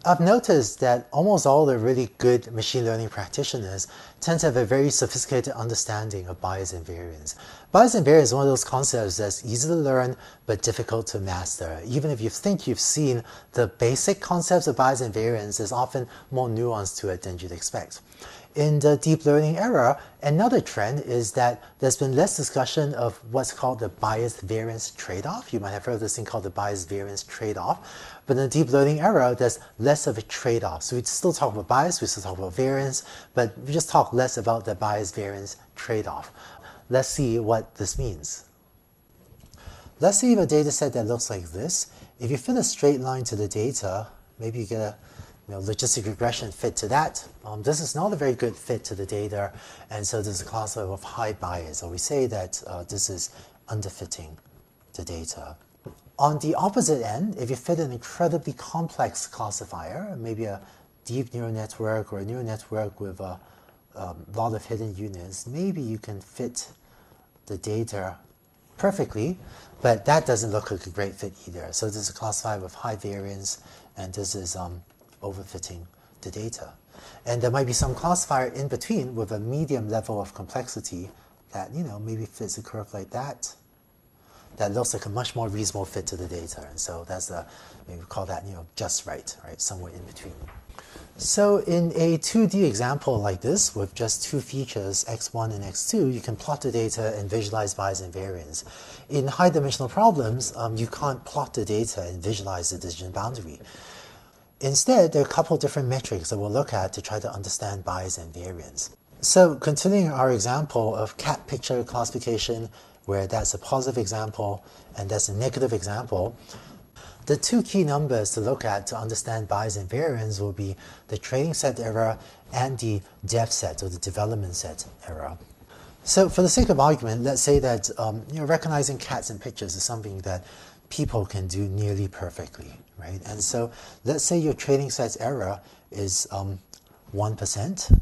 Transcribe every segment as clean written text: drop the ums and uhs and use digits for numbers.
I've noticed that almost all the really good machine learning practitioners tend to have a very sophisticated understanding of bias and variance. Bias and variance is one of those concepts that's easy to learn but difficult to master. Even if you think you've seen the basic concepts of bias and variance, there's often more nuance to it than you'd expect. In the deep learning era, another trend is that there's been less discussion of what's called the bias-variance trade-off. You might have heard of this thing called the bias-variance trade-off. But in the deep learning era, there's less of a trade-off. So we still talk about bias, we still talk about variance, but we just talk less about the bias-variance trade-off. Let's see what this means. Let's see a data set that looks like this. If you fit a straight line to the data, maybe you get a logistic regression fit to that. This is not a very good fit to the data, and so there's a classifier of high bias, or we say that this is underfitting the data. On the opposite end, if you fit an incredibly complex classifier, maybe a deep neural network or a neural network with a lot of hidden units, maybe you can fit the data perfectly, but that doesn't look like a great fit either. So this is a classifier with high variance, and this is overfitting the data. And there might be some classifier in between with a medium level of complexity that, maybe fits a curve like that. That looks like a much more reasonable fit to the data. And so that's maybe we call that, just right, somewhere in between. So in a 2D example like this, with just two features, x1 and x2, you can plot the data and visualize bias and variance. In high-dimensional problems, you can't plot the data and visualize the decision boundary. Instead, there are a couple different metrics that we'll look at to try to understand bias and variance. So continuing our example of cat picture classification, where that's a positive example and that's a negative example, the two key numbers to look at to understand bias and variance will be the training set error and the dev set, or the development set error. So for the sake of argument, let's say that recognizing cats in pictures is something that people can do nearly perfectly, right? And so let's say your training set error is 1%,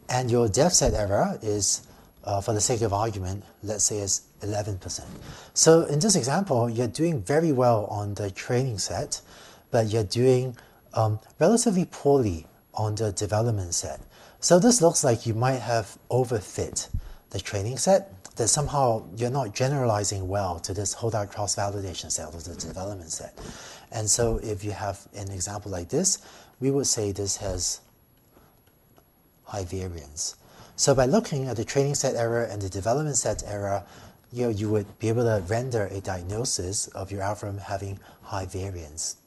and your dev set error is, for the sake of argument, let's say is 11%. So in this example, you're doing very well on the training set, but you're doing relatively poorly on the development set. So this looks like you might have overfit the training set, that somehow you're not generalizing well to this whole cross validation set or the development set. And so if you have an example like this, we would say this has high variance. So by looking at the training set error and the development set error, you would be able to render a diagnosis of your algorithm having high variance.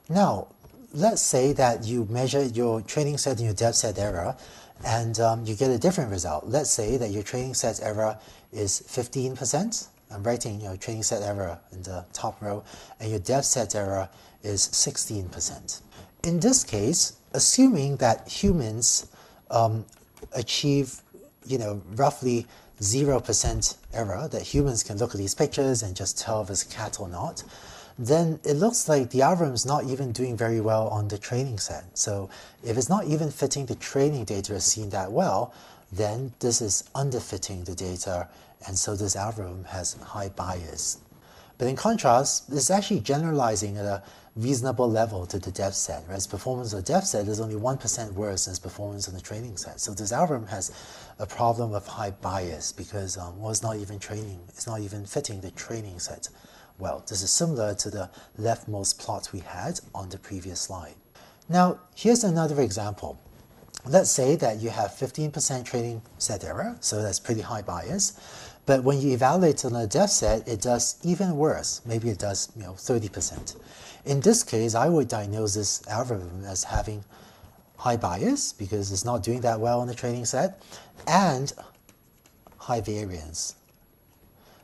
Now, let's say that you measure your training set and your dev set error, and you get a different result. Let's say that your training set error is 15%. I'm writing training set error in the top row, and your dev set error is 16%. In this case, assuming that humans achieve roughly 0% error, that humans can look at these pictures and just tell if it's a cat or not, then it looks like the algorithm is not even doing very well on the training set. So if it's not even fitting the training data as seen that well, then this is underfitting the data, and so this algorithm has high bias. But in contrast, it's actually generalizing at a reasonable level to the dev set, whereas performance of the dev set is only 1% worse than its performance on the training set. So this algorithm has a problem of high bias because it's not even fitting the training set well. This is similar to the leftmost plot we had on the previous slide. Now, here's another example. Let's say that you have 15% training set error, so that's pretty high bias. But when you evaluate on a dev set, it does even worse. Maybe it does 30%. In this case, I would diagnose this algorithm as having high bias because it's not doing that well on the training set, and high variance.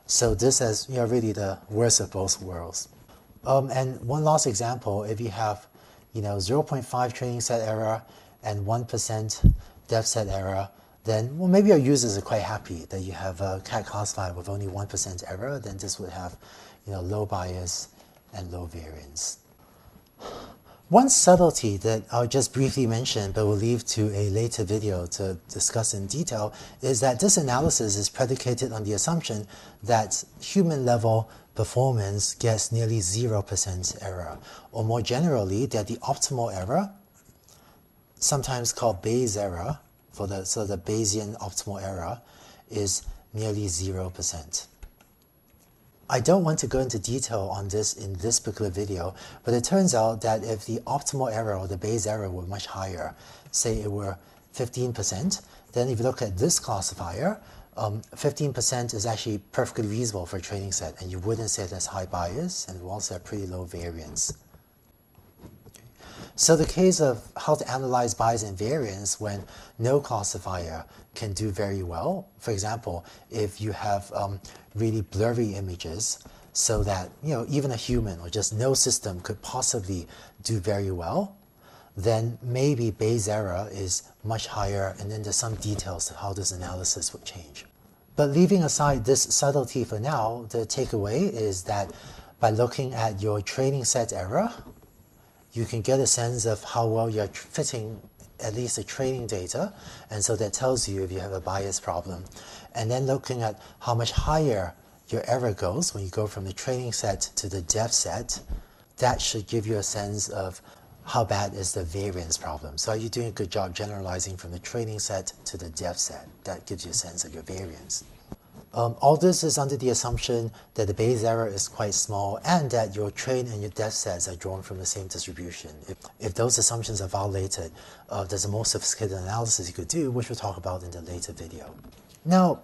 So this is really the worst of both worlds. And one last example, if you have 0.5 training set error and 1% dev set error, then maybe your users are quite happy that you have a cat classifier with only 1% error. Then this would have low bias and low variance. One subtlety that I'll just briefly mention, but will leave to a later video to discuss in detail, is that this analysis is predicated on the assumption that human-level performance gets nearly 0% error, or more generally, that the optimal error, sometimes called Bayes error, so the Bayesian optimal error, is nearly 0%. I don't want to go into detail on this in this particular video, but it turns out that if the optimal error or the Bayes error were much higher, say it were 15%, then if you look at this classifier, 15% is actually perfectly reasonable for a training set, and you wouldn't say that's high bias, and it will also have pretty low variance. So the case of how to analyze bias and variance when no classifier can do very well, for example, if you have really blurry images so that even a human or just no system could possibly do very well, then maybe Bayes error is much higher, and then there's some details to how this analysis would change. But leaving aside this subtlety for now, the takeaway is that by looking at your training set error, you can get a sense of how well you're fitting at least the training data, and so that tells you if you have a bias problem. And then looking at how much higher your error goes when you go from the training set to the depth set, that should give you a sense of how bad is the variance problem. So are you doing a good job generalizing from the training set to the depth set? That gives you a sense of your variance. All this is under the assumption that the Bayes error is quite small and that your train and your depth sets are drawn from the same distribution. If those assumptions are violated, there's a more sophisticated analysis you could do, which we'll talk about in the later video. Now,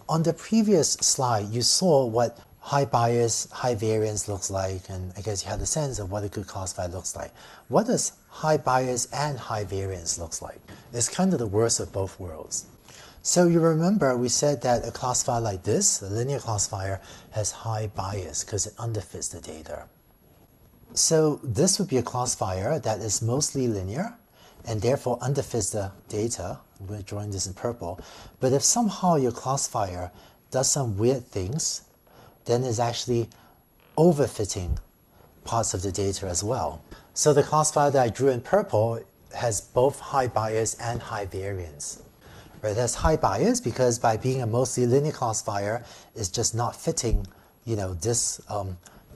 on the previous slide, you saw what high bias, high variance looks like, and I guess you had a sense of what a good classifier looks like. What does high bias and high variance looks like? It's kind of the worst of both worlds. So you remember we said that a classifier like this, a linear classifier, has high bias because it underfits the data. So this would be a classifier that is mostly linear and therefore underfits the data. We're drawing this in purple. But if somehow your classifier does some weird things, then it's actually overfitting parts of the data as well. So the classifier that I drew in purple has both high bias and high variance. Right, that's high bias because by being a mostly linear classifier, it's just not fitting, this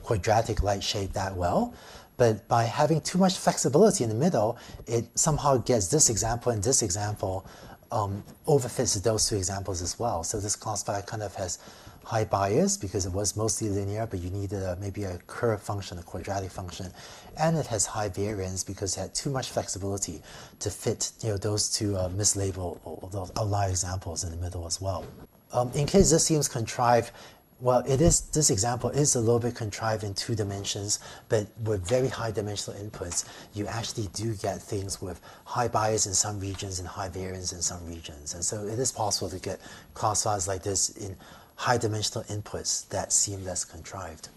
quadratic light shape that well. But by having too much flexibility in the middle, it somehow gets this example and this example overfits those two examples as well. So this classifier kind of has high bias because it was mostly linear, but you needed maybe a curve function, a quadratic function, and it has high variance because it had too much flexibility to fit those two mislabeled or those outlier examples in the middle as well. In case this seems contrived, well, this example is a little bit contrived in 2 dimensions, but with very high dimensional inputs, you actually do get things with high bias in some regions and high variance in some regions. And so it is possible to get classifiers like this in high dimensional inputs that seem less contrived.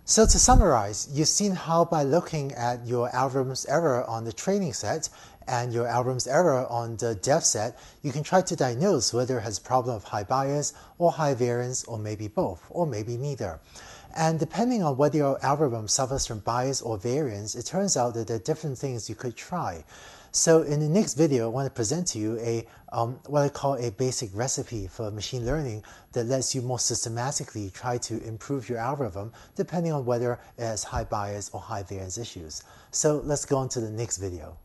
So to summarize, you've seen how by looking at your algorithm's error on the training set and your algorithm's error on the depth set, you can try to diagnose whether it has a problem of high bias or high variance, or maybe both, or maybe neither. And depending on whether your algorithm suffers from bias or variance, it turns out that there are different things you could try. So in the next video, I want to present to you what I call a basic recipe for machine learning that lets you more systematically try to improve your algorithm depending on whether it has high bias or high variance issues. So let's go on to the next video.